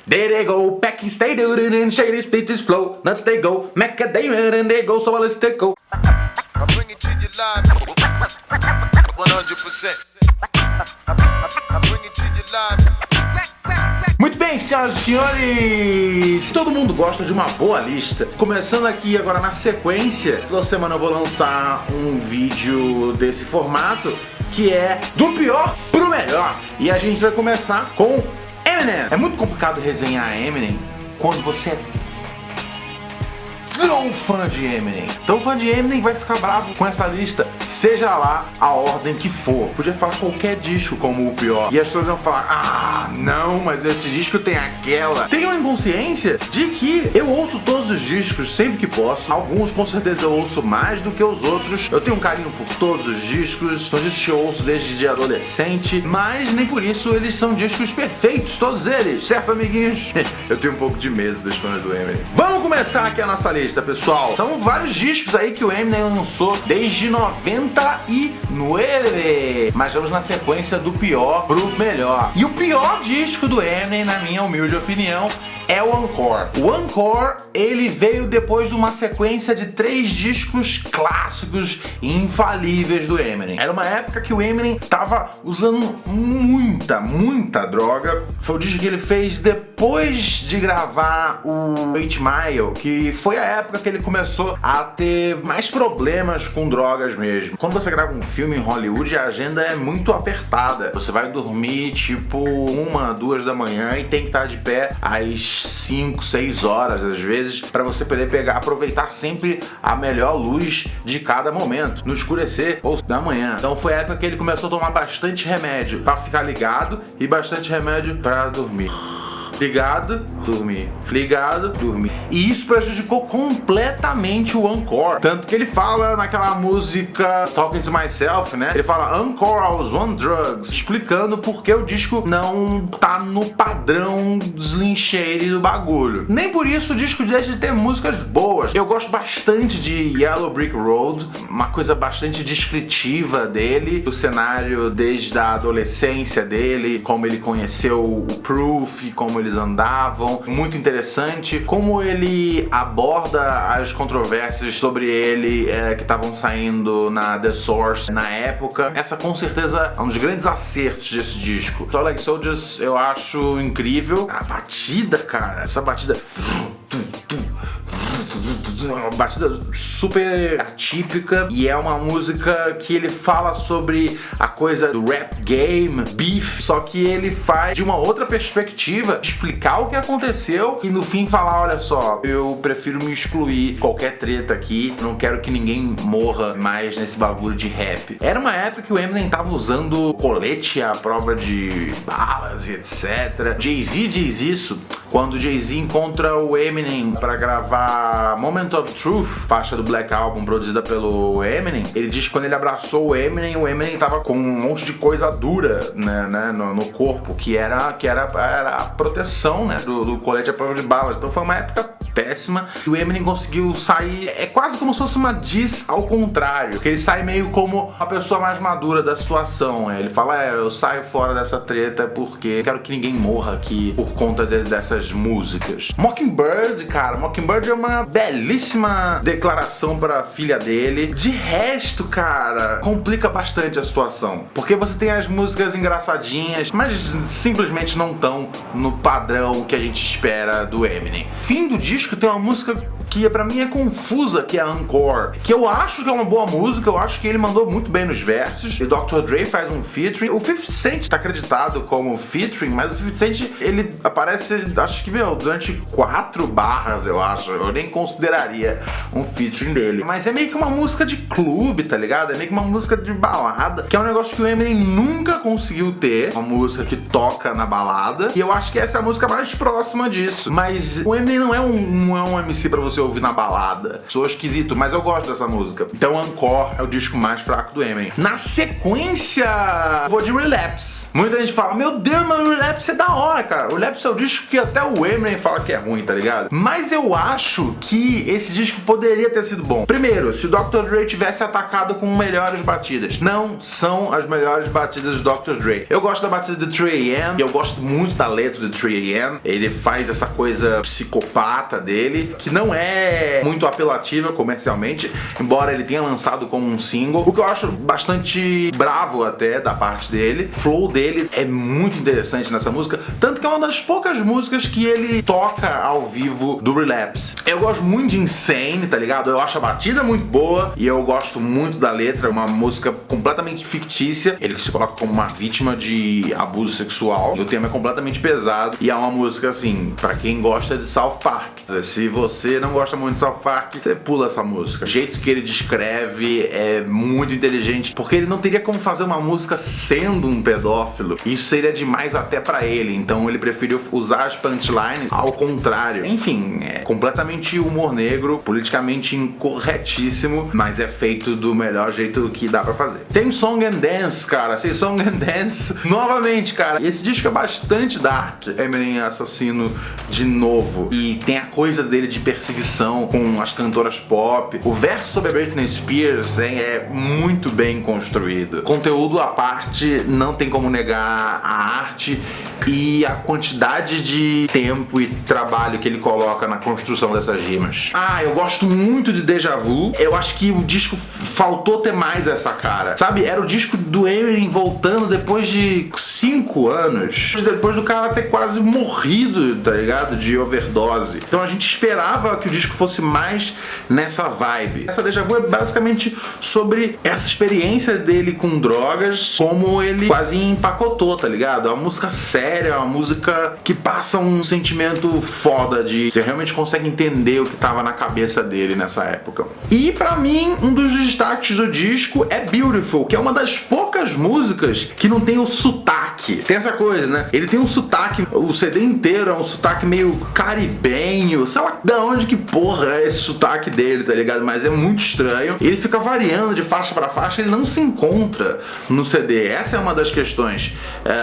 There they go, packing, stay doing and shady split this flow. Nuts they go, macadamia and they go so ballistic go. I bring it to you live, 100%. I bring it to you live. Muito bem, senhoras e senhores, todo mundo gosta de uma boa lista. Começando aqui agora na sequência, toda semana eu vou lançar um vídeo desse formato, que é do pior pro melhor. E a gente vai começar com Eminem. É muito complicado resenhar Eminem quando você é tão fã de Eminem. Então, fã de Eminem vai ficar bravo com essa lista, seja lá a ordem que for. Podia falar qualquer disco como o pior, e as pessoas vão falar: ah, não, mas esse disco tem aquela. Tenho a inconsciência de que eu ouço todos os discos sempre que posso. Alguns com certeza eu ouço mais do que os outros. Eu tenho um carinho por todos os discos. São discos que eu ouço desde adolescente, mas nem por isso eles são discos perfeitos, todos eles, certo, amiguinhos? Eu tenho um pouco de medo dos fãs do Eminem. Vamos começar aqui a nossa lista, pessoal. São vários discos aí que o Eminem lançou desde 99, mas vamos na sequência do pior pro melhor. E o pior disco do Eminem, na minha humilde opinião, é o Encore. O Encore, ele veio depois de uma sequência de 3 discos clássicos e infalíveis do Eminem. Era uma época que o Eminem tava usando muita droga. Foi o disco que ele fez depois de gravar o 8 Mile, que foi a época que ele começou a ter mais problemas com drogas mesmo. Quando você grava um filme em Hollywood, a agenda é muito apertada. Você vai dormir tipo 1, 2 da manhã e tem que estar de pé às 5, 6 horas às vezes, para você poder aproveitar sempre a melhor luz de cada momento, no escurecer ou da manhã. Então foi a época que ele começou a tomar bastante remédio para ficar ligado e bastante remédio para dormir. Ligado, dormir. Ligado, dormir. E isso prejudicou completamente o Encore. Tanto que ele fala naquela música Talking to Myself, né? Ele fala Encore, I was on drugs, explicando por que o disco não tá no padrão Slim Shady do bagulho. Nem por isso o disco deixa de ter músicas boas. Eu gosto bastante de Yellow Brick Road, uma coisa bastante descritiva dele, o cenário desde a adolescência dele, como ele conheceu o Proof, como eles andavam. Muito interessante como ele aborda as controvérsias sobre ele que estavam saindo na The Source na época. Essa com certeza é um dos grandes acertos desse disco. Tall Like Soldiers eu acho incrível. A batida, cara, essa batida, uma batida super atípica, e é uma música que ele fala sobre a coisa do rap game, beef, só que ele faz de uma outra perspectiva, explicar o que aconteceu e no fim falar: olha só, eu prefiro me excluir qualquer treta aqui, não quero que ninguém morra mais nesse bagulho de rap. Era uma época que o Eminem tava usando colete à prova de balas e etc. Jay-Z diz isso quando o Jay-Z encontra o Eminem para gravar Moment of Truth, faixa do Black Album produzida pelo Eminem. Ele diz que quando ele abraçou o Eminem tava com um monte de coisa dura, né, no corpo, que era a proteção, né, do colete à prova de balas. Então foi uma época péssima, e o Eminem conseguiu sair, é quase como se fosse uma diss ao contrário, que ele sai meio como a pessoa mais madura da situação. Ele fala: eu saio fora dessa treta porque quero que ninguém morra aqui por conta dessas músicas. Mockingbird, cara, Mockingbird é uma belíssima declaração para a filha dele. De resto, cara, complica bastante a situação, porque você tem as músicas engraçadinhas, mas simplesmente não estão no padrão que a gente espera do Eminem. Fim do disco tem uma música que pra mim é confusa, que é a Encore, que eu acho que é uma boa música, eu acho que ele mandou muito bem nos versos, e o Dr. Dre faz um featuring. O 50 Cent tá acreditado como featuring, mas o 50 Cent, ele aparece, acho que, durante 4 barras, eu acho. Eu nem consideraria um featuring dele. Mas é meio que uma música de clube, tá ligado? É meio que uma música de balada, que é um negócio que o Eminem nunca conseguiu ter, uma música que toca na balada, e eu acho que essa é a música mais próxima disso. Mas o Eminem não é um não é um MC pra você ouvir na balada. Sou esquisito, mas eu gosto dessa música. Então Encore é o disco mais fraco do Eminem. Na sequência, eu vou de Relapse. Muita gente fala, meu Deus, mas o Relapse é da hora, cara. O Relapse é o disco que até o Eminem fala que é ruim, tá ligado? Mas eu acho que esse disco poderia ter sido bom. Primeiro, se o Dr. Dre tivesse atacado com melhores batidas. Não são as melhores batidas do Dr. Dre. Eu gosto da batida do 3AM, e eu gosto muito da letra do 3AM. Ele faz essa coisa psicopata dele, que não é muito apelativa comercialmente, embora ele tenha lançado como um single. O que eu acho bastante bravo até da parte dele. O flow dele é muito interessante nessa música, tanto que é uma das poucas músicas que ele toca ao vivo do Relapse. Eu gosto muito de Insane, tá ligado? Eu acho a batida muito boa e eu gosto muito da letra, uma música completamente fictícia. Ele se coloca como uma vítima de abuso sexual e o tema é completamente pesado e é uma música assim, pra quem gosta de South Park. Se você não gosta muito de South Park, você pula essa música. O jeito que ele descreve é muito inteligente, porque ele não teria como fazer uma música sendo um pedófilo. Isso seria demais até pra ele, então ele preferiu usar as punchlines ao contrário. Enfim, é completamente humor negro, politicamente incorretíssimo, mas é feito do melhor jeito que dá pra fazer. Same Song and Dance, cara. Same Song and Dance. Novamente, cara. Esse disco é bastante dark. Eminem é assassino de novo. E tem a coisa dele de perseguição com as cantoras pop. O verso sobre a Britney Spears é muito bem construído. Conteúdo à parte, não tem como negar a arte e a quantidade de tempo e trabalho que ele coloca na construção dessas rimas. Eu gosto muito de Deja Vu. Eu acho que o disco faltou ter mais essa cara. Sabe, era o disco do Eminem voltando depois de 5 anos. Depois do cara ter quase morrido, tá ligado? De overdose. Então a gente esperava que o disco fosse mais nessa vibe. Essa Deja Vu é basicamente sobre essa experiência dele com drogas, como ele quase empacotou, tá ligado? É uma música séria, é uma música que passa um sentimento foda de você realmente consegue entender o que tava na cabeça dele nessa época. E pra mim, um dos destaques do disco é Beautiful, que é uma das poucas músicas que não tem o sotaque. Tem essa coisa, né? Ele tem um sotaque, o CD inteiro é um sotaque meio caribenho, sei lá de onde que porra é esse sotaque dele, tá ligado? Mas é muito estranho. Ele fica variando de faixa pra faixa, ele não se encontra no CD. Essa é uma das questões.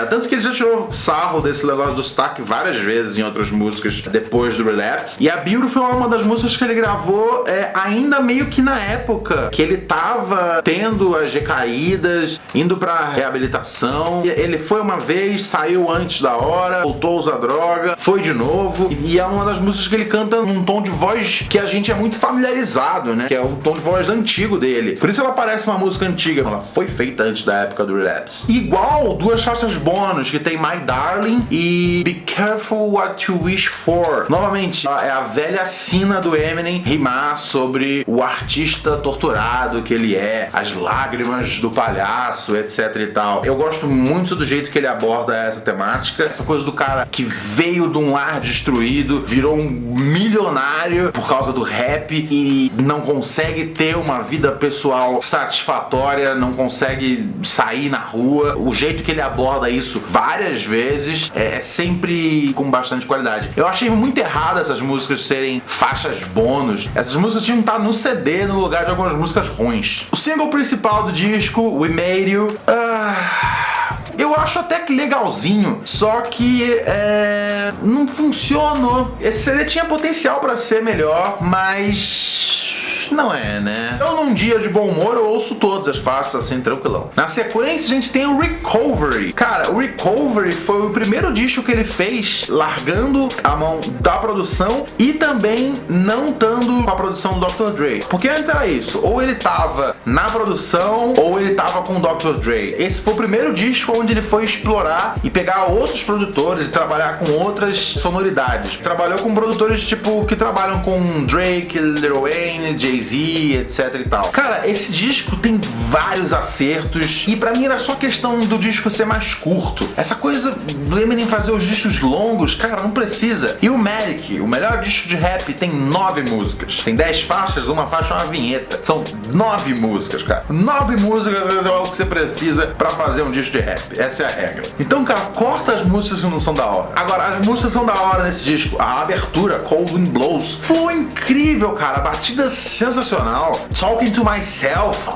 Tanto que ele já tirou sarro desse negócio do sotaque várias vezes em outras músicas depois do Relapse. E a Beautiful é uma das músicas que ele gravou ainda meio que na época que ele tava tendo as recaídas, indo pra reabilitação. Ele foi uma vez, saiu antes da hora, voltou a usar droga, foi de novo. E é uma das músicas que ele canta num tom de voz que a gente é muito familiarizado, né? Que é o tom de voz antigo dele. Por isso ela parece uma música antiga. Ela foi feita antes da época do Relapse. Igual duas faixas bônus que tem My Darling e Be Careful What You Wish For. Novamente, é a velha sina do Eminem rimar sobre o artista torturado que ele é, as lágrimas do palhaço, etc e tal. Eu gosto muito do jeito que ele aborda essa temática, essa coisa do cara que veio de um lar destruído, virou um milionário por causa do rap e não consegue ter uma vida pessoal satisfatória, não consegue sair na rua. O jeito que ele aborda isso várias vezes é sempre com bastante qualidade. Eu achei muito errado essas músicas serem faixas bônus. Essas músicas tinham que estar no CD no lugar de algumas músicas ruins. O single principal do disco, We Made You, eu acho até que legalzinho, só que não funcionou. Esse CD tinha potencial pra ser melhor, mas não é, né? Eu num dia de bom humor eu ouço todas as faixas assim, tranquilão. Na sequência a gente tem o Recovery. Cara, o Recovery foi o primeiro disco que ele fez largando a mão da produção e também não estando com a produção do Dr. Dre. Porque antes era isso, ou ele tava na produção ou ele tava com o Dr. Dre. Esse foi o primeiro disco onde ele foi explorar e pegar outros produtores e trabalhar com outras sonoridades. Trabalhou com produtores tipo que trabalham com Drake, Lil Wayne, Jay Jay-Z, etc e tal. Cara, esse disco tem vários acertos e pra mim era só questão do disco ser mais curto. Essa coisa do Eminem fazer os discos longos, cara, não precisa. E o Matic, o melhor disco de rap, tem 9 músicas. Tem 10 faixas, uma faixa é uma vinheta. São 9 músicas, cara. 9 músicas é algo que você precisa pra fazer um disco de rap. Essa é a regra. Então, cara, corta as músicas que não são da hora. Agora, as músicas são da hora nesse disco. A abertura, Cold Wind Blows, foi incrível, cara. A batida sensacional. Talking to Myself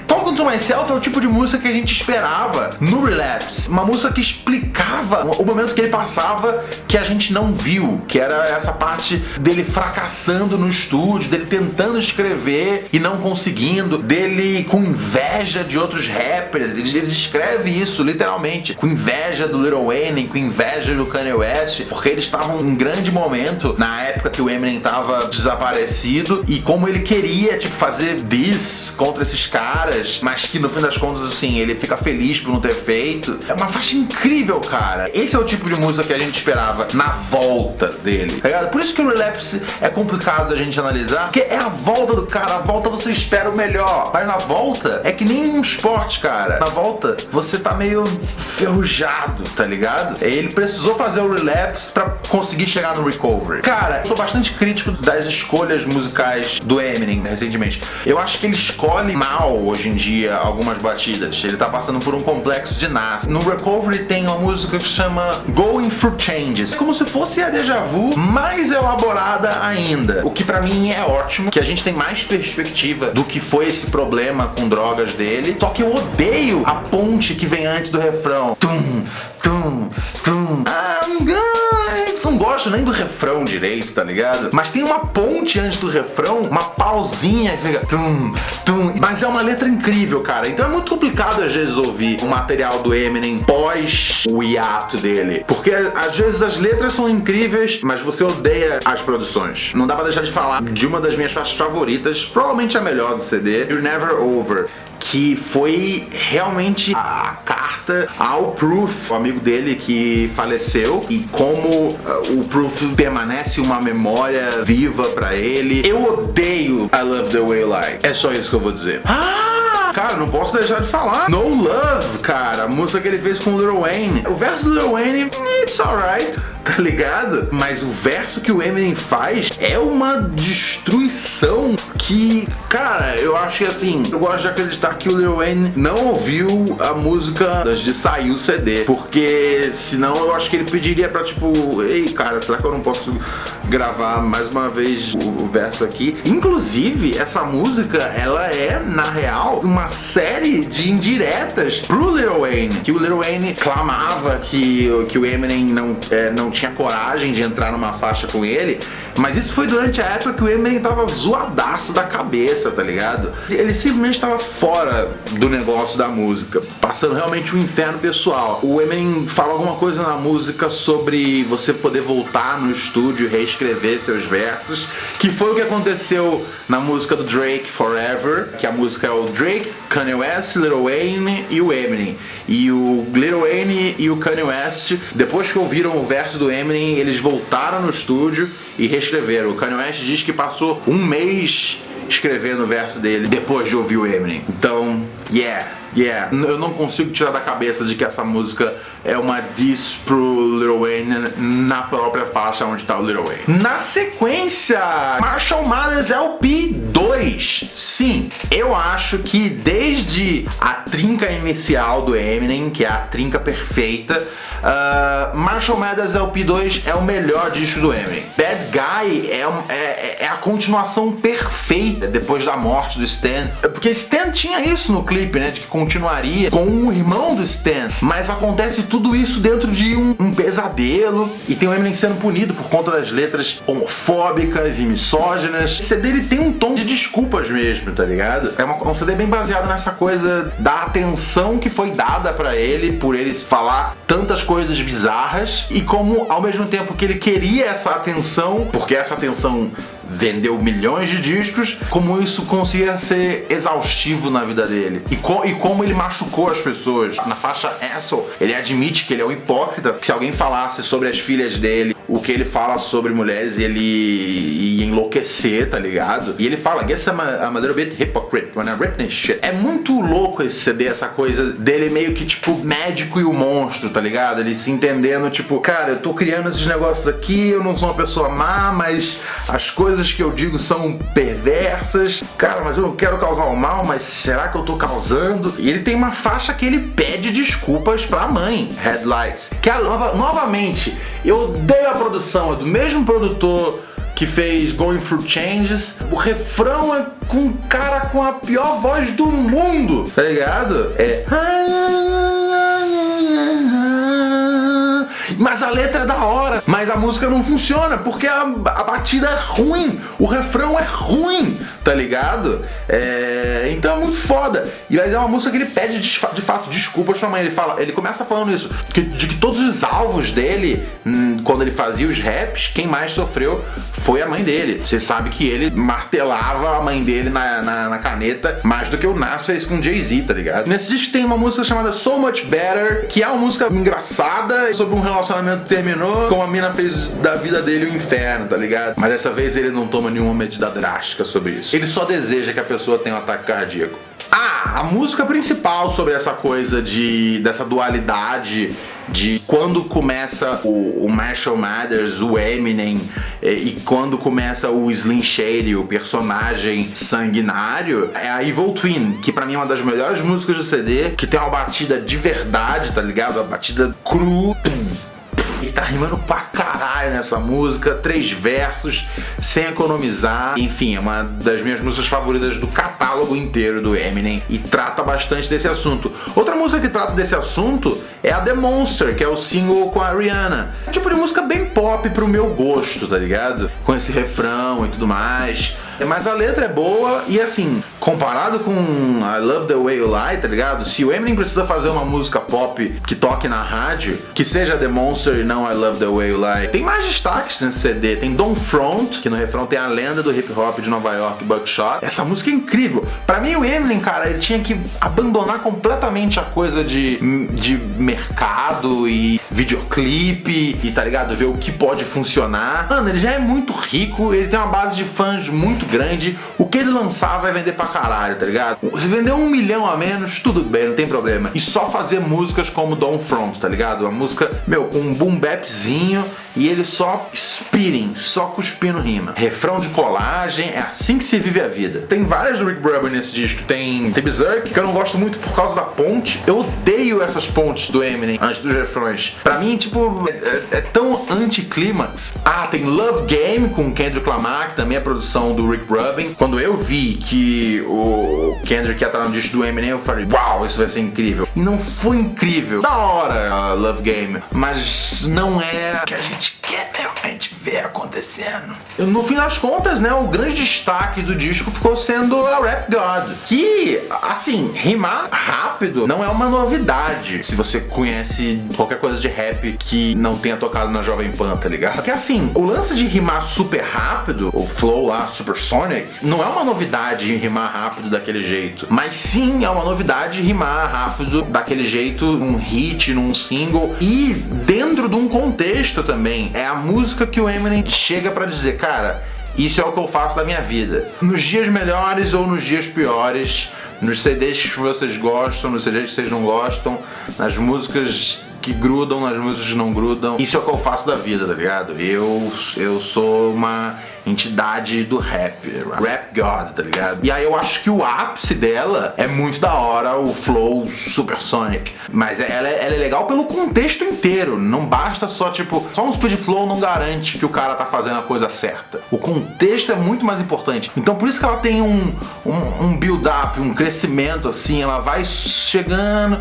Talking to Myself é o tipo de música que a gente esperava no Relapse. Uma música que explicava o momento que ele passava que a gente não viu, que era essa parte dele fracassando no estúdio, dele tentando escrever e não conseguindo, dele com inveja de outros rappers. Ele descreve isso literalmente, com inveja do Lil Wayne, com inveja do Kanye West, porque eles estavam em grande momento na época que o Eminem estava desaparecido e como ele queria, tipo, fazer diss contra esses caras, mas que no fim das contas, assim, ele fica feliz por não ter feito. É uma faixa incrível, cara. Esse é o tipo de música que a gente esperava na volta dele, tá ligado? Por isso que o Relapse é complicado da gente analisar, porque é a volta do cara. A volta você espera o melhor, mas na volta é que nem um esporte, cara. Na volta você tá meio ferrujado, tá ligado? Ele precisou fazer o Relapse pra conseguir chegar no Recovery. Cara, eu sou bastante crítico das escolhas musicais do Eminem recentemente. Eu acho que ele escolhe mal hoje em dia algumas batidas. Ele tá passando por um complexo de Nas. No Recovery tem uma música que se chama Going Through Changes, como se fosse a Deja Vu mais elaborada ainda, o que pra mim é ótimo, que a gente tem mais perspectiva do que foi esse problema com drogas dele. Só que eu odeio a ponte que vem antes do refrão. Tum, tum, tum. Não gosto nem do refrão direito, tá ligado? Mas tem uma ponte antes do refrão, uma pausinha que fica tum, tum. Mas é uma letra incrível, cara. Então é muito complicado às vezes ouvir o material do Eminem pós o hiato dele, porque às vezes as letras são incríveis, mas você odeia as produções. Não dá pra deixar de falar de uma das minhas faixas favoritas, provavelmente a melhor do CD, You're Never Over, que foi realmente a carta ao Proof, o amigo dele que faleceu, e como o Proof permanece uma memória viva pra ele. Eu odeio I Love The Way You Lie. É só isso que eu vou dizer. Cara, não posso deixar de falar. No Love, cara, a música que ele fez com o Lil Wayne. O verso do Lil Wayne, it's alright, tá ligado? Mas o verso que o Eminem faz é uma destruição que, cara, eu acho que assim, eu gosto de acreditar que o Lil Wayne não ouviu a música antes de sair o CD, porque senão eu acho que ele pediria pra tipo, ei, cara, será que eu não posso gravar mais uma vez o verso aqui? Inclusive, essa música, ela é, na real, uma série de indiretas pro Lil Wayne, que o Lil Wayne clamava que o Eminem não tinha coragem de entrar numa faixa com ele, mas isso foi durante a época que o Eminem tava zoadaço da cabeça, tá ligado? Ele simplesmente tava fora do negócio da música, passando realmente um inferno pessoal. O Eminem fala alguma coisa na música sobre você poder voltar no estúdio e reescrever seus versos, que foi o que aconteceu na música do Drake, Forever, que a música é o Drake, Kanye West, Lil Wayne e o Eminem. E o Lil Wayne e o Kanye West, depois que ouviram o verso do Eminem, eles voltaram no estúdio e reescreveram. O Kanye West diz que passou um mês escrevendo o verso dele depois de ouvir o Eminem. Então, eu não consigo tirar da cabeça de que essa música é uma diss pro Lil Wayne na própria faixa onde tá o Lil Wayne. Na sequência, Marshall Mathers LP 2. Sim, eu acho que desde a trinca inicial do Eminem, que é a trinca perfeita, Marshall Mathers LP 2 é o melhor disco do Eminem. Bad Guy é a continuação perfeita depois da morte do Stan, porque Stan tinha isso no clipe, né, de que continuaria com o irmão do Stan, mas acontece tudo isso dentro de um pesadelo, e tem o Eminem sendo punido por conta das letras homofóbicas e misóginas. Esse CD ele tem um tom de desculpas mesmo, tá ligado? É um CD bem baseado nessa coisa da atenção que foi dada pra ele por ele falar tantas coisas bizarras, e como ao mesmo tempo que ele queria essa atenção, porque essa atenção vendeu milhões de discos, como isso conseguia ser exaustivo na vida dele, e como ele machucou as pessoas. Na faixa Asshole, ele admite que ele é um hipócrita, que se alguém falasse sobre as filhas dele o que ele fala sobre mulheres, ele ia enlouquecer, tá ligado? E ele fala, guess I'm a little bit hypocrite when I write this shit. É muito louco esse CD, essa coisa dele meio que tipo médico e o monstro, tá ligado? Ele se entendendo, tipo, cara, eu tô criando esses negócios aqui, eu não sou uma pessoa má, mas as coisas que eu digo são perversas. Cara, mas eu não quero causar o mal, mas será que eu tô causando? E ele tem uma faixa que ele pede desculpas pra mãe, Headlights. Que é novamente, eu odeio a produção, é do mesmo produtor que fez Going Through Changes. O refrão é com um cara com a pior voz do mundo, tá ligado? Mas a letra é da hora, mas a música não funciona porque a batida é ruim, o refrão é ruim, tá ligado? Então é muito foda. Mas é uma música que ele pede de fato desculpas pra mãe. Ele começa falando isso, de que todos os alvos dele, quando ele fazia os raps, quem mais sofreu foi a mãe dele. Você sabe que ele martelava a mãe dele na caneta mais do que o Nas fez com Jay-Z, tá ligado? Nesse disco tem uma música chamada So Much Better, que é uma música engraçada sobre um relacionamento que terminou, como a mina fez da vida dele o inferno, tá ligado? Mas dessa vez ele não toma nenhuma medida drástica sobre isso. Ele só deseja que a pessoa tenha um ataque cardíaco. A música principal sobre essa coisa dessa dualidade de quando começa o Marshall Mathers, o Eminem, e quando começa o Slim Shady, o personagem sanguinário, é a Evil Twin, que pra mim é uma das melhores músicas do CD, que tem uma batida de verdade, tá ligado? Uma batida cru. Ele tá rimando pra caralho nessa música, 3 versos, sem economizar. Enfim, é uma das minhas músicas favoritas do catálogo inteiro do Eminem e trata bastante desse assunto. Outra música que trata desse assunto é a The Monster, que é o single com a Rihanna. É um tipo de música bem pop pro meu gosto, tá ligado? Com esse refrão e tudo mais. Mas a letra é boa e assim, comparado com I Love The Way You Lie, tá ligado? Se o Eminem precisa fazer uma música pop que toque na rádio, que seja The Monster e não I Love The Way You Lie, tem mais destaques nesse CD. Tem Don't Front, que no refrão tem a lenda do hip hop de Nova York, Buckshot. Essa música é incrível. Pra mim o Eminem, cara, ele tinha que abandonar completamente a coisa de mercado e videoclipe e, tá ligado, ver o que pode funcionar. Mano, ele já é muito rico, ele tem uma base de fãs muito grande, o que ele lançar vai vender pra caralho, tá ligado? Se vender 1 milhão a menos, tudo bem, não tem problema. E só fazer músicas como Don't Front, tá ligado? Uma música, com um boom bapzinho e ele só spitting, só cuspindo rima. Refrão de colagem, é assim que se vive a vida. Tem várias do Rick Rubin nesse disco. Tem Berserk, que eu não gosto muito por causa da ponte. Eu odeio essas pontes do Eminem antes dos refrões. Pra mim, tipo, é tão anticlímax. Tem Love Game com Kendrick Lamar, que também é produção do Rick Rubin. Quando eu vi que o Kendrick ia estar no disco do Eminem, eu falei, uau, isso vai ser incrível. E não foi incrível. Da hora, Love Game. Mas não é o que a gente quer realmente ver acontecendo. No fim das contas, né, o grande destaque do disco ficou sendo a Rap God. Que, assim, rimar rápido não é uma novidade. Se você conhece qualquer coisa de rap que não tenha tocado na Jovem Pan, tá ligado? Porque, assim, o lance de rimar super rápido, o flow lá, Supersonic, não é uma novidade em rimar rápido daquele jeito. Mas sim, é uma novidade rimar rápido daquele jeito, num hit, num single. E dentro de um contexto também. É a música que o Eminem chega pra dizer, cara, isso é o que eu faço da minha vida. Nos dias melhores ou nos dias piores, nos CDs que vocês gostam, nos CDs que vocês não gostam, nas músicas que grudam, nas músicas que não grudam. Isso é o que eu faço da vida, tá ligado? Eu sou uma entidade do rap God, tá ligado? E aí eu acho que o ápice dela é muito da hora, o flow Supersonic. Mas ela é legal pelo contexto inteiro. Não basta só, tipo, só um speed flow não garante que o cara tá fazendo a coisa certa. O contexto é muito mais importante. Então por isso que ela tem um build-up, um crescimento, assim. Ela vai chegando.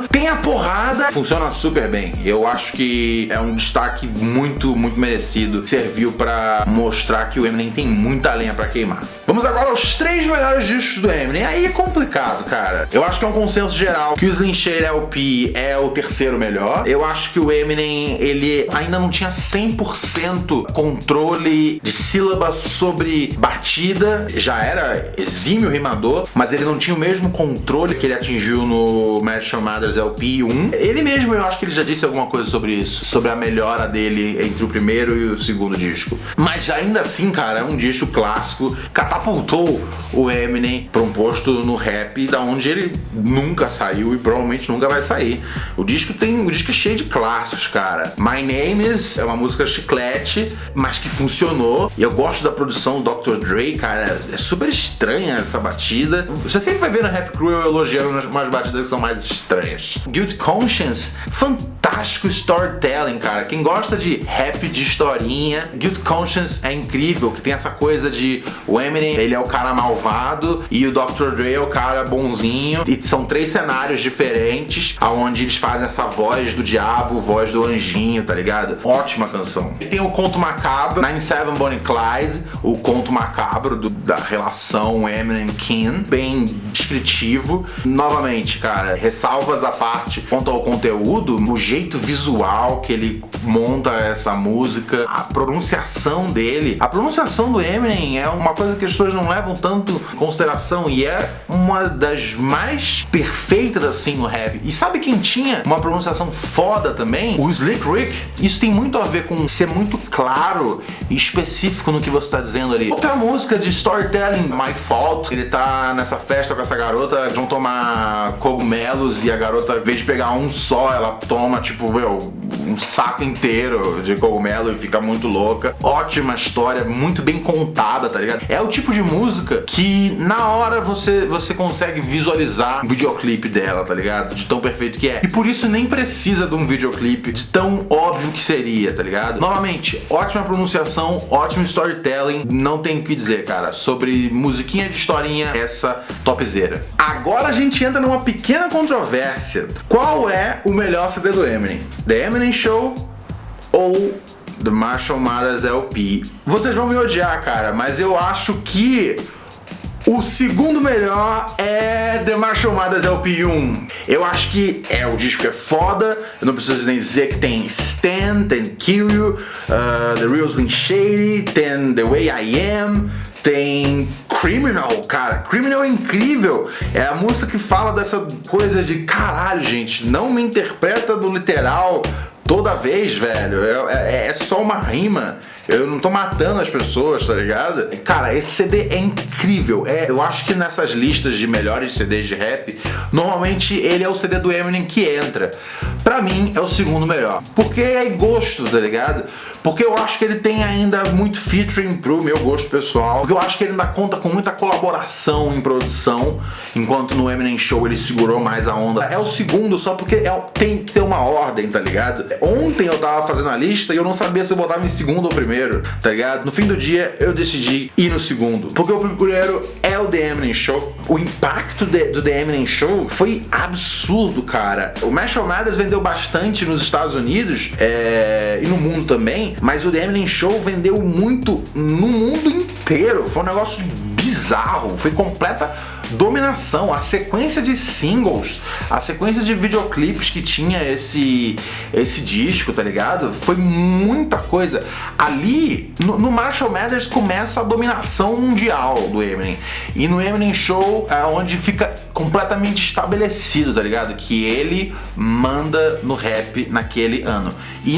Tem a porrada. Funciona super bem. Eu acho que é um destaque muito, muito merecido. Serviu pra pra mostrar que o Eminem tem muita lenha pra queimar. Vamos agora aos 3 melhores discos do Eminem. Aí é complicado, cara. Eu acho que é um consenso geral que o Slim Shady LP é o terceiro melhor. Eu acho que o Eminem, ele ainda não tinha 100% controle de sílaba sobre batida. Já era exímio rimador, mas ele não tinha o mesmo controle que ele atingiu no Marshall Mathers LP 1. Ele mesmo, eu acho que ele já disse alguma coisa sobre isso, sobre a melhora dele entre o primeiro e o segundo disco. Mas ainda assim, cara, é um disco clássico, catapultou o Eminem para um posto no rap da onde ele nunca saiu e provavelmente nunca vai sair. O disco é cheio de clássicos, cara. My Name Is é uma música chiclete, mas que funcionou. E eu gosto da produção do Dr. Dre, cara. É super estranha essa batida. Você sempre vai ver no Rap Crew eu elogiando umas batidas que são mais estranhas. Guilty Conscience, fantástico storytelling, cara. Quem gosta de rap de historinha, Guilty Conscience é incrível, que tem essa coisa de o Eminem, ele é o cara malvado e o Dr. Dre é o cara bonzinho. E são 3 cenários diferentes, aonde eles fazem essa voz do diabo, voz do anjinho, tá ligado? Ótima canção. E tem o conto macabro, 97 Bonnie Clyde, o conto macabro da relação Eminem-King, bem descritivo. Novamente, cara, ressalvas à parte quanto ao conteúdo, o jeito visual que ele monta essa música, a pronunciação dele. A pronunciação do Eminem é uma coisa que as pessoas não levam tanto em consideração e é uma das mais perfeitas assim no rap. E sabe quem tinha uma pronunciação foda também? O Slick Rick. Isso tem muito a ver com ser muito claro e específico no que você tá dizendo ali. Outra música de storytelling, My Fault, ele tá nessa festa com essa garota, eles vão tomar cogumelos e a garota, em vez de pegar um só, ela toma tipo, um saco inteiro de cogumelo e fica muito louca. Ótima história, muito bem contada, tá ligado? É o tipo de música que na hora você consegue visualizar o videoclipe dela, tá ligado? De tão perfeito que é. E por isso nem precisa de um videoclipe de tão óbvio que seria, tá ligado? Novamente, ótima pronunciação, ótimo storytelling, não tem o que dizer, cara. Sobre musiquinha de historinha, essa topzera. Agora a gente entra numa pequena controvérsia. Qual é o melhor CD do Eminem? The Eminem Show ou The Marshall Mathers LP? Vocês vão me odiar, cara, mas eu acho que o segundo melhor é The Marshall Mathers LP 1. Eu acho que o disco é foda, eu não preciso nem dizer que tem Stan, tem Kill You, The Real Slim Shady, tem The Way I Am, tem Criminal, cara. Criminal é incrível. É a música que fala dessa coisa de caralho, gente, não me interpreta do literal toda vez, velho. É só uma rima. Eu não tô matando as pessoas, tá ligado? Cara, esse CD é incrível. Eu acho que nessas listas de melhores CDs de rap, normalmente ele é o CD do Eminem que entra. Pra mim, é o segundo melhor. Porque é gosto, tá ligado? Porque eu acho que ele tem ainda muito featuring pro meu gosto pessoal. Porque eu acho que ele ainda conta com muita colaboração em produção, enquanto no Eminem Show ele segurou mais a onda. É o segundo só porque tem que ter uma ordem, tá ligado? Ontem eu tava fazendo a lista e eu não sabia se eu botava em segundo ou primeiro, tá ligado? No fim do dia eu decidi ir no segundo, porque o primeiro é o The Eminem Show. O impacto do The Eminem Show foi absurdo, cara. O Marshall Mathers vendeu bastante nos Estados Unidos e no mundo também, mas o The Eminem Show vendeu muito no mundo inteiro. Foi um negócio bizarro, foi completa dominação. A sequência de singles, a sequência de videoclipes que tinha esse disco, tá ligado? Foi muita coisa. Ali, no Marshall Mathers começa a dominação mundial do Eminem. E no Eminem Show é onde fica completamente estabelecido, tá ligado? Que ele manda no rap naquele ano. E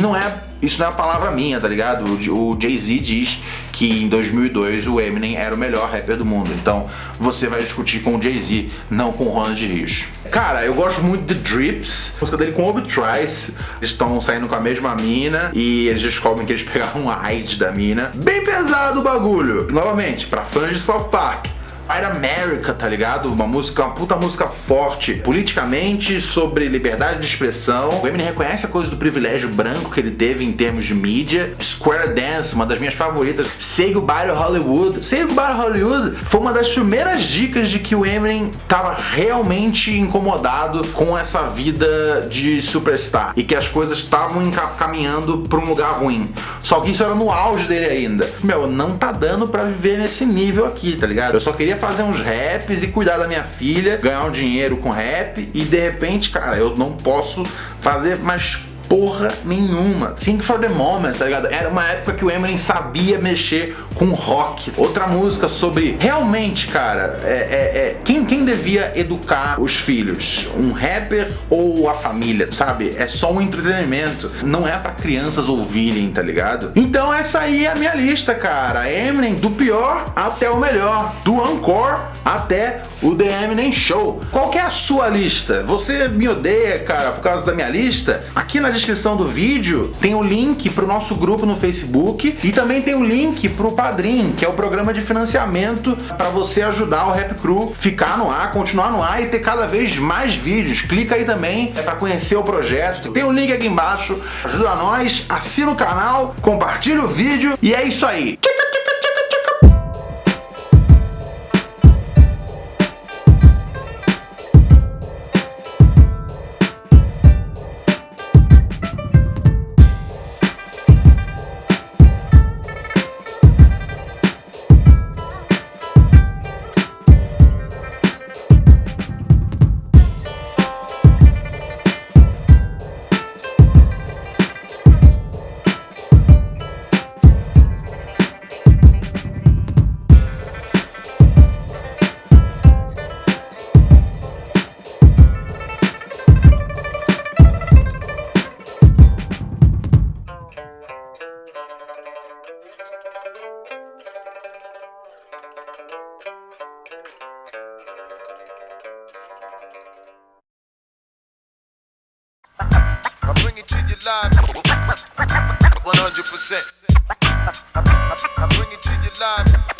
isso não é a palavra minha, tá ligado? O Jay-Z diz que em 2002 o Eminem era o melhor rapper do mundo. Então você vai discutir com o Jay-Z, não com o Ronald Rios. Cara, eu gosto muito de Drips, a música dele com Obi Trice. Eles estão saindo com a mesma mina e eles descobrem que eles pegaram um AIDS da mina. Bem pesado o bagulho. Novamente, pra fãs de South Park, White America, tá ligado? Uma puta música forte politicamente, sobre liberdade de expressão. O Eminem reconhece a coisa do privilégio branco que ele teve em termos de mídia. Square Dance, uma das minhas favoritas. Say Goodbye to Hollywood. Say Goodbye to Hollywood foi uma das primeiras dicas de que o Eminem tava realmente incomodado com essa vida de superstar e que as coisas estavam caminhando pra um lugar ruim. Só que isso era no auge dele ainda. Não tá dando pra viver nesse nível aqui, tá ligado? Eu só queria fazer uns raps e cuidar da minha filha, ganhar um dinheiro com rap e de repente, cara, eu não posso fazer mais porra nenhuma. Sing for the Moment, tá ligado? Era uma época que o Eminem sabia mexer com rock. Outra música sobre realmente, cara, quem devia educar os filhos? Um rapper ou a família, sabe? É só um entretenimento, não é pra crianças ouvirem, tá ligado? Então essa aí é a minha lista, cara. Eminem, do pior até o melhor, do Encore até o The Eminem Show. Qual que é a sua lista? Você me odeia, cara, por causa da minha lista? Aqui na descrição do vídeo tem o link pro nosso grupo no Facebook e também tem o link pro Padrim, que é o programa de financiamento para você ajudar o Rap Crew ficar no ar, continuar no ar e ter cada vez mais vídeos. Clica aí também para conhecer o projeto. Tem o link aqui embaixo. Ajuda nós, assina o canal, compartilha o vídeo e é isso aí. I bring it to you live, 100%. I bring it to you live.